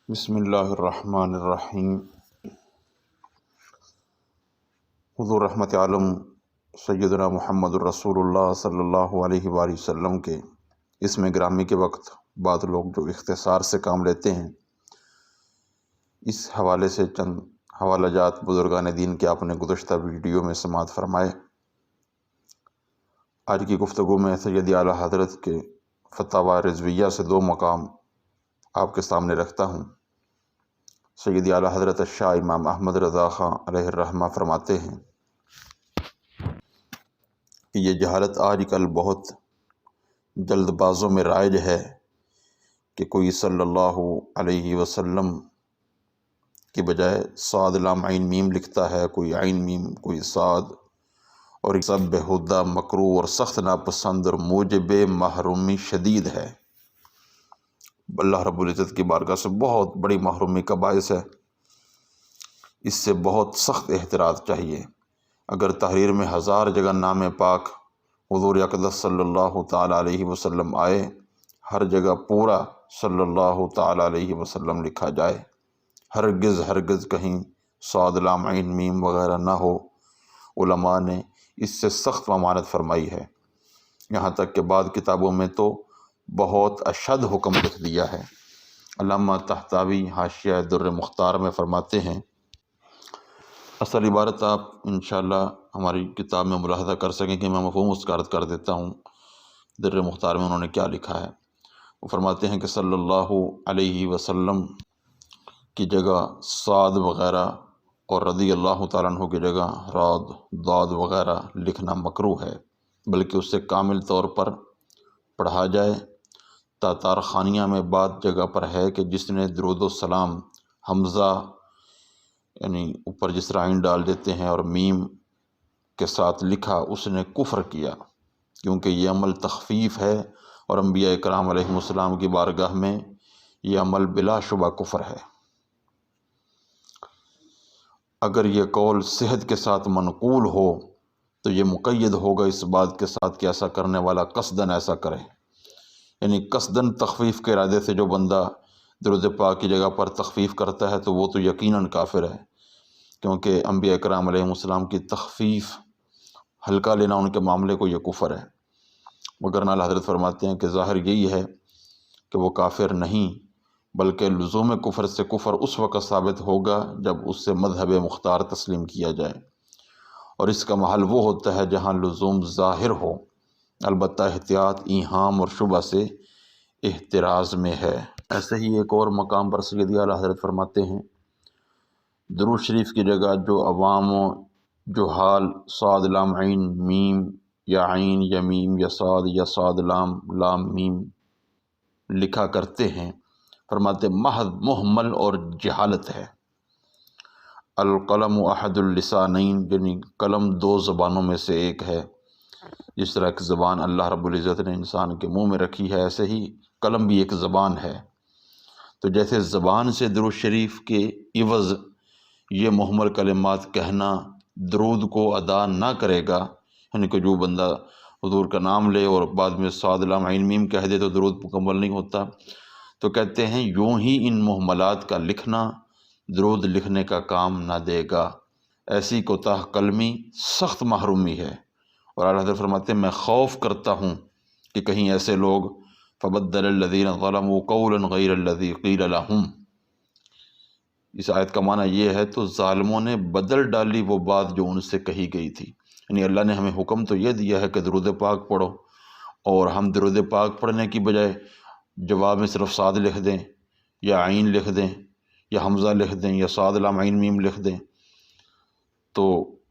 بسم اللہ الرحمن الرحیم۔ حضور رحمت عالم سیدنا محمد الرسول اللہ صلی اللہ علیہ وآلہ وسلم کے اسم گرامی کے وقت بعض لوگ جو اختصار سے کام لیتے ہیں، اس حوالے سے چند حوالہ جات بزرگان دین کے آپ نے گزشتہ ویڈیو میں سماعت فرمائے۔ آج کی گفتگو میں سید اعلیٰ حضرت کے فتاوی رضویہ سے دو مقام آپ کے سامنے رکھتا ہوں۔ سید اعلیٰ حضرت شاہ امام احمد رضا خان علیہ الرحمہ فرماتے ہیں کہ یہ جہالت آج کل بہت جلد بازوں میں رائج ہے کہ کوئی صلی اللہ علیہ وسلم کی بجائے صاد لام عین میم لکھتا ہے، کوئی عین میم کوئی صاد، اور یہ سب بےہودہ مکروہ اور سخت ناپسند اور موجب محرومی شدید ہے۔ اللہ رب العزت کی بارگاہ سے بہت بڑی محرومی کا باعث ہے۔ اس سے بہت سخت احتراز چاہیے۔ اگر تحریر میں 1000 جگہ نام پاک حضور اقدس صلی اللہ تعالیٰ علیہ وسلم آئے، ہر جگہ پورا صلی اللہ تعالیٰ علیہ وسلم لکھا جائے، ہرگز کہیں صاد لام عین میم وغیرہ نہ ہو، علماء نے اس سے سخت ممانعت فرمائی ہے۔ یہاں تک کہ بعض کتابوں میں تو بہت اشد حکم لکھ دیا ہے۔ علامہ طحطاوی حاشیہ در مختار میں فرماتے ہیں، اصل عبارت آپ انشاءاللہ ہماری کتاب میں ملاحظہ کر سکیں کہ میں مفہوم اس کا عرض کر دیتا ہوں۔ در مختار میں انہوں نے کیا لکھا ہے، وہ فرماتے ہیں کہ صلی اللہ علیہ وسلم کی جگہ صاد وغیرہ اور رضی اللہ تعالیٰ عنہ کی جگہ راد داد وغیرہ لکھنا مکروہ ہے، بلکہ اس سے کامل طور پر پڑھا جائے۔ تاتار خانیہ میں بعض جگہ پر ہے کہ جس نے درود و سلام حمزہ یعنی اوپر جس طرح عین ڈال دیتے ہیں اور میم کے ساتھ لکھا، اس نے کفر کیا، کیونکہ یہ عمل تخفیف ہے اور انبیاء کرام علیہ السلام کی بارگاہ میں یہ عمل بلا شبہ کفر ہے۔ اگر یہ قول صحت کے ساتھ منقول ہو تو یہ مقید ہوگا اس بات کے ساتھ کہ ایسا کرنے والا قصداً ایسا کرے، یعنی قصداً تخفیف کے ارادے سے جو بندہ درود پاک کی جگہ پر تخفیف کرتا ہے تو وہ تو یقیناً کافر ہے، کیونکہ انبیاء کرام علیہ السلام کی تخفیف ہلکا لینا ان کے معاملے کو یہ کفر ہے۔ مگر اعلیٰ حضرت فرماتے ہیں کہ ظاہر یہی ہے کہ وہ کافر نہیں، بلکہ لزوم کفر سے کفر اس وقت ثابت ہوگا جب اس سے مذہب مختار تسلیم کیا جائے، اور اس کا محل وہ ہوتا ہے جہاں لزوم ظاہر ہو، البتہ احتیاط ایہام اور شبہ سے احتراز میں ہے۔ ایسے ہی ایک اور مقام پر سید اعلیٰ حضرت فرماتے ہیں، درود شریف کی جگہ جو عوام و جہال صاد لام عین میم یا عین یا میم یا صاد لام لام میم لکھا کرتے ہیں، فرماتے محض محمل اور جہالت ہے۔ القلم احد اللسانین، یعنی قلم 2 زبانوں میں سے ایک ہے۔ جس طرح ایک زبان اللہ رب العزت نے انسان کے منہ میں رکھی ہے، ایسے ہی قلم بھی ایک زبان ہے۔ تو جیسے زبان سے درود شریف کے عوض یہ محمل کلمات کہنا درود کو ادا نہ کرے گا، یعنی کہ جو بندہ حضور کا نام لے اور بعد میں صاد لام عین میم کہہ دے تو درود مکمل نہیں ہوتا، تو کہتے ہیں یوں ہی ان محملات کا لکھنا درود لکھنے کا کام نہ دے گا۔ ایسی کوتاہ قلمی سخت محرومی ہے، اور اعلیٰ حضرت فرماتے ہیں میں خوف کرتا ہوں کہ کہیں ایسے لوگ فبدل الذین ظلموا قولا غیر الذی قیل لهم، اس آیت کا معنی یہ ہے تو ظالموں نے بدل ڈالی وہ بات جو ان سے کہی گئی تھی، یعنی اللہ نے ہمیں حکم تو یہ دیا ہے کہ درود پاک پڑھو، اور ہم درود پاک پڑھنے کی بجائے جواب میں صرف صاد لکھ دیں یا عین لکھ دیں یا حمزہ لکھ دیں یا صاد لام عین میم لکھ دیں، تو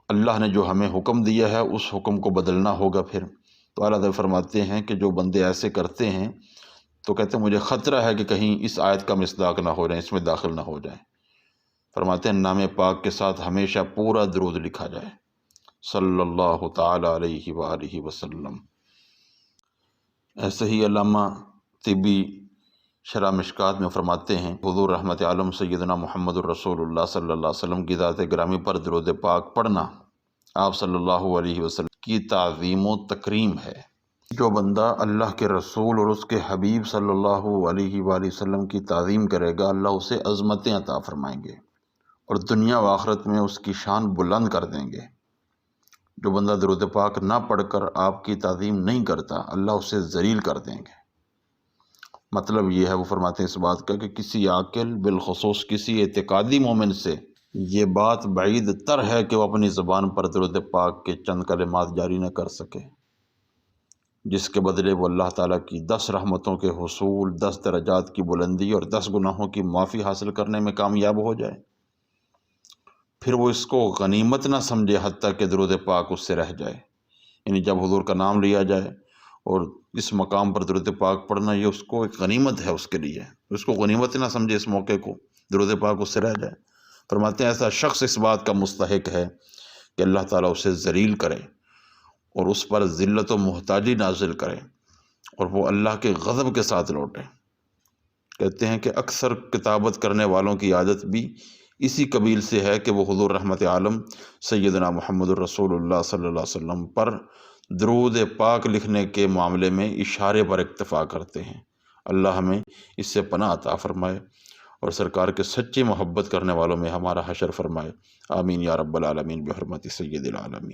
اللہ نے جو ہمیں حکم دیا ہے اس حکم کو بدلنا ہوگا پھر۔ تو اعلیٰ حضرت فرماتے ہیں کہ جو بندے ایسے کرتے ہیں تو کہتے ہیں مجھے خطرہ ہے کہ کہیں اس آیت کا مصداق نہ ہو جائیں، اس میں داخل نہ ہو جائیں۔ فرماتے ہیں نام پاک کے ساتھ ہمیشہ پورا درود لکھا جائے صلی اللہ تعالیٰ علیہ وآلہ وسلم۔ ایسے ہی علامہ طبی شرح مشکات میں فرماتے ہیں حضور رحمت عالم سیدنا محمد الرسول اللہ صلی اللہ علیہ وسلم کی ذات گرامی پر درود پاک پڑھنا آپ صلی اللہ علیہ وسلم کی تعظیم و تکریم ہے، جو بندہ اللہ کے رسول اور اس کے حبیب صلی اللہ علیہ وآلہ وسلم کی تعظیم کرے گا، اللہ اسے عظمتیں عطا فرمائیں گے اور دنیا و آخرت میں اس کی شان بلند کر دیں گے۔ جو بندہ درود پاک نہ پڑھ کر آپ کی تعظیم نہیں کرتا، اللہ اسے ذلیل کر دیں گے۔ مطلب یہ ہے، وہ فرماتے ہیں اس بات کا، کہ کسی عاقل بالخصوص کسی اعتقادی مومن سے یہ بات بعید تر ہے کہ وہ اپنی زبان پر درود پاک کے چند کلمات جاری نہ کر سکے، جس کے بدلے وہ اللہ تعالیٰ کی 10 رحمتوں کے حصول، 10 درجات کی بلندی اور 10 گناہوں کی معافی حاصل کرنے میں کامیاب ہو جائے۔ پھر وہ اس کو غنیمت نہ سمجھے حتیٰ کہ درود پاک اس سے رہ جائے۔ یعنی جب حضور کا نام لیا جائے اور اس مقام پر درود پاک پڑھنا، یہ اس کو ایک غنیمت ہے اس کے لیے، اس کو غنیمت نہ سمجھے اس موقع کو، درود پاک اس سے رہ جائے۔ فرماتے ہیں ایسا شخص اس بات کا مستحق ہے کہ اللہ تعالیٰ اسے ذلیل کرے اور اس پر ذلت و محتاجی نازل کرے اور وہ اللہ کے غضب کے ساتھ لوٹے۔ کہتے ہیں کہ اکثر کتابت کرنے والوں کی عادت بھی اسی قبیل سے ہے کہ وہ حضور رحمت عالم سیدنا محمد الرسول اللہ صلی اللہ علیہ وسلم پر درود پاک لکھنے کے معاملے میں اشارے پر اکتفا کرتے ہیں۔ اللہ ہمیں اس سے پناہ عطا فرمائے اور سرکار کے سچی محبت کرنے والوں میں ہمارا حشر فرمائے۔ آمین یا رب العالمین بحرمت سید العالمین۔